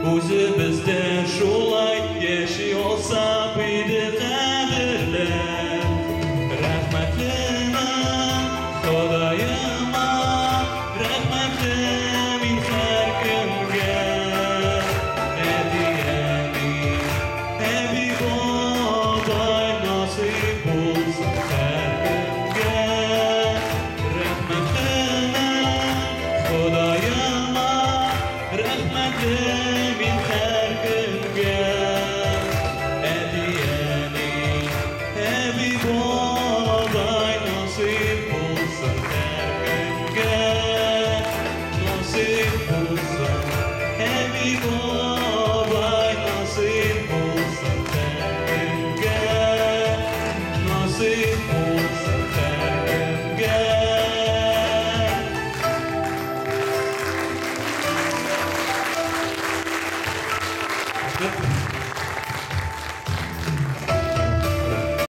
Үзебездә шулай яши алсак иде кадерләп. Рәхмәтлемен Ходаема, рәхмәтлемен һәр кемгә. Әби-әни, әби-бабай насыйп булсын һәр кемгә. Рәхмәтлемен Ходаема, рәхмәтлемен һәр кемгә. Әби-әни, әби-бабай насыйп булсын һәр кемгә. Насыйп булсын, әби-бабай насыйп булсын һәр кемгә. Насыйп булсын һәр кемгә.